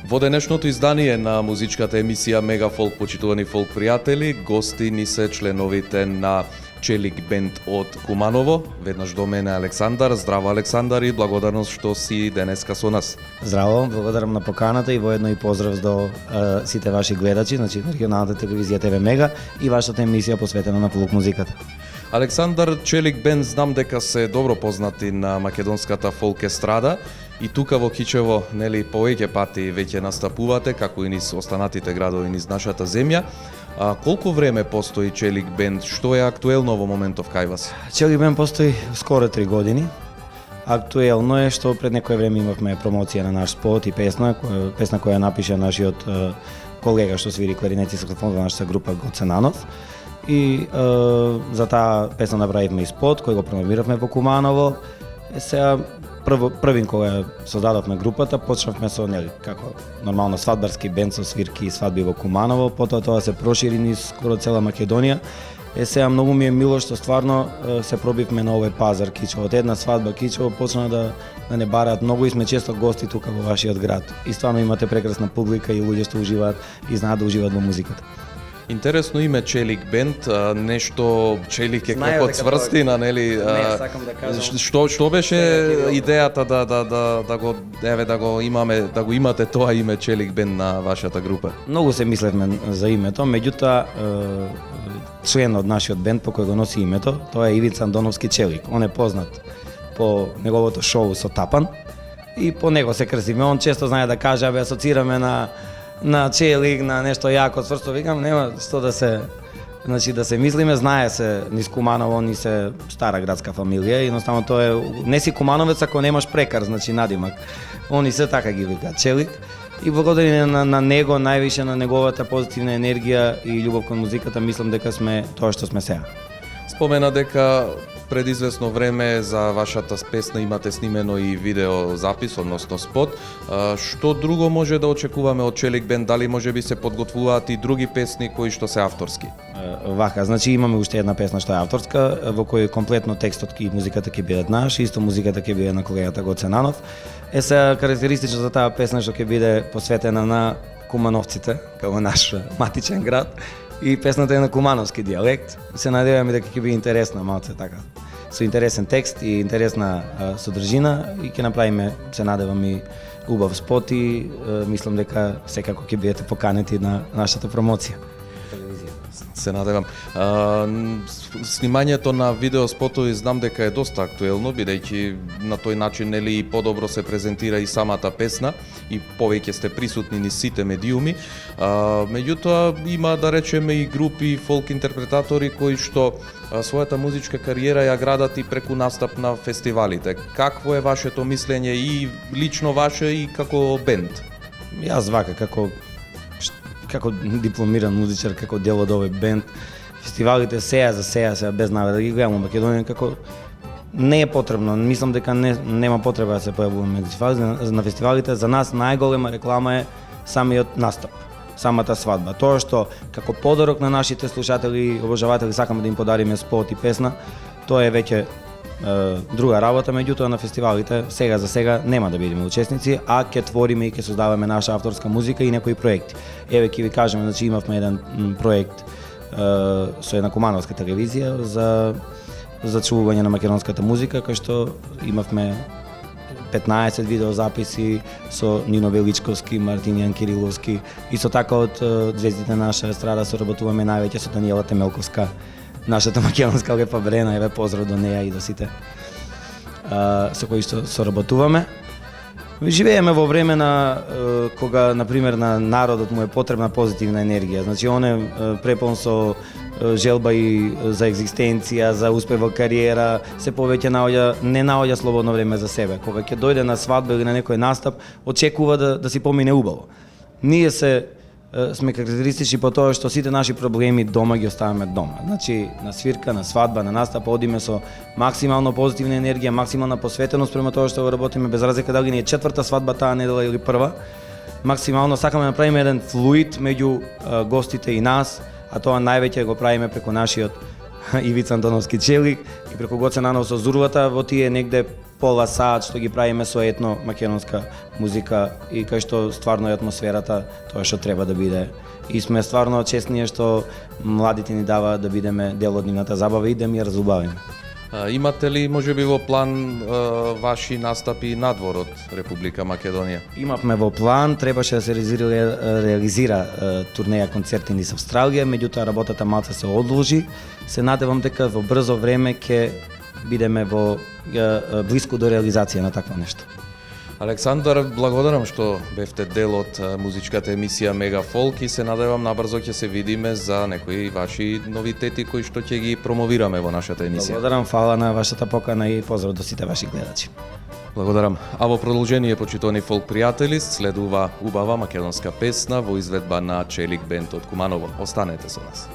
Во денешното издание на музичката емисија Мега Фолк, почитувани фолк пријатели, гости ни се членовите на Челик бенд од Куманово. Веднаш до мене Александар. Здраво Александар и благодарност што си денеска со нас. Здраво, благодарам на поканата и воедно и поздрав до сите ваши гледачи, значи регионалната телевизија ТВ Мега и вашата емисија посветена на фолк музиката. Александар, Челик бенд знам дека се добро познати на македонската фолк естрада и тука во Кичево, нели, повеќе пати веќе настапувате, како и низ останатите градови низ нашата земја. Колку време постои Челик бенд? Што е актуелно во моментов кај вас? Челик бенд постои скоро 3 години. Актуелно е што пред некое време имавме промоција на наш спот и песна која напиша нашиот колега што свири кларинет и саксофон во нашата група Гоце Нанов. И за таа песна направивме и спот кој го промовиравме во Куманово. Сега првин кога создадовме групата, почнавме со како нормално свадбарски бенд со свирки и свадби во Куманово, потоа тоа се прошири низ скоро цела Македонија. Сега многу ми е мило што стварно се пробивме на овој пазар Кичево. Од една свадба Кичево почна да не бараат многу и сме често гости тука во вашиот град. И стварно имате прекрасна публика и луѓе што уживаат и знаат да уживаат во музиката. Интересно име Челик бенд, нешто Челик е како цврстина, нели? Не, сакам да кажам. Што беше идејата да го имате тоа име Челик бенд на вашата група? Многу се мислевме за името, меѓутоа член од нашиот бенд по кој го носи името, тоа е Ивица Андоновски Челик. Он е познат по неговото шоу со Тапан и по него се крстиме. Он често знае да каже, асоцираме на Челик, на нешто јако, цврсто, викам, нема што да се, значи да се мислиме, знае се низ Куманово, ни се стара градска фамилија, едноставно тоа е, не си кумановец ако немаш прекар, значи надимак. Они се така ги викаат Челик и благодарение на него, највише на неговата позитивна енергија и љубов кон музиката, мислам дека сме тоа што сме сега. Спомена дека пред известно време за вашата песна имате снимено и видео запис, односно спот. Што друго може да очекуваме од Челик бенд? Дали може би се подготвуваат и други песни кои што се авторски? Вака, значи имаме уште една песна што е авторска, во кој комплетно текстот и музиката ќе бидат наш, исто музиката ќе биде на колегата Гоце Нанов. Сега карактеристично за таа песна што ќе биде посветена на кумановците, како наш матичен град. И песната е на кумановски дијалект. Се надеваме дека ќе биде интересна, малце така, со интересен текст и интересна содржина и ќе направиме, се надевам, и убав спот и мислам дека секако ќе бидете поканети на нашата промоција. Се надевам. Снимањето на видеоспотови знам дека е доста актуелно, бидејќи на тој начин нели подобро се презентира и самата песна и повеќе сте присутни низ сите медиуми. Меѓутоа има, да речеме, и групи фолк интерпретатори кои што својата музичка кариера ја градат и преку настап на фестивалите. Какво е вашето мислење и лично ваше и како бенд? Јас вака како дипломиран музичар, како дел од овој бенд, фестивалите сега без наведа да ги гледам во Македонија, како не е потребно. Мислам дека нема потреба да се појавуваме на фестивалите. За нас најголема реклама е самиот настап, самата свадба. Тоа што како подарок на нашите слушатели и обожаватели сакаме да им подариме спот и песна, тоа е веќе друга работа, меѓутоа на фестивалите сега за сега нема да бидеме учесници, а ќе твориме и ќе создаваме наша авторска музика и некои проекти. Еве ќе ви кажеме, значи имавме еден проект со една кумановска телевизија за чувување на македонската музика, кај што имавме 15 видеозаписи со Нино Величковски, Мартинијан Кириловски и со така од звездите на наша естрада соработуваме највеќе со Даниела Темелковска, нашата македонска лепа Брена, еве поздрав до неја и до сите со кои што соработуваме. Живееме во време на кога, например, на народот му е потребна позитивна енергија. Значи, он е препон со желба и за екзистенција, за успех во кариера, се повеќе не наоѓа слободно време за себе. Кога ќе дојде на свадба или на некој настап, очекува да си помине убаво. Ние сме карактеристични по тоа што сите наши проблеми дома ги оставаме дома. Значи, на свирка, на свадба, на настап одиме со максимално позитивна енергија, максимална посветеност према тоа што го работиме, без разлика дали ни е четврта свадба таа недела или прва. Максимално сакаме да направиме еден флуид меѓу гостите и нас, а тоа највеќе го правиме преку нашиот Ивица Андоновски Челик и преку Гоце Нанов со Зурвата во тие негде пола саат што ги правиме со етно македонска музика и кај што стварно е атмосферата тоа што треба да биде. И сме стварно честни што младите ни даваат да бидеме дел од нивната забава и да ми ја разубавиме. Имате ли можеби во план ваши настапи надвор од Република Македонија? Имавме во план, требаше да се реализира турнеја концерти низ Австралија, меѓутоа работата малце се одложи. Се надевам дека во брзо време ќе бидеме во блиску до реализација на такво нешто. Александар, благодарам што бевте дел од музичката емисија Мега Фолк и се надевам набрзо ќе се видиме за некои ваши новитети кои што ќе ги промовираме во нашата емисија. Благодарам, фала на вашата покана и поздрав до сите ваши гледачи. Благодарам. А во продолжение, почитувани фолк пријатели, следува убава македонска песна во изведба на Челик бенд од Куманово. Останете со нас.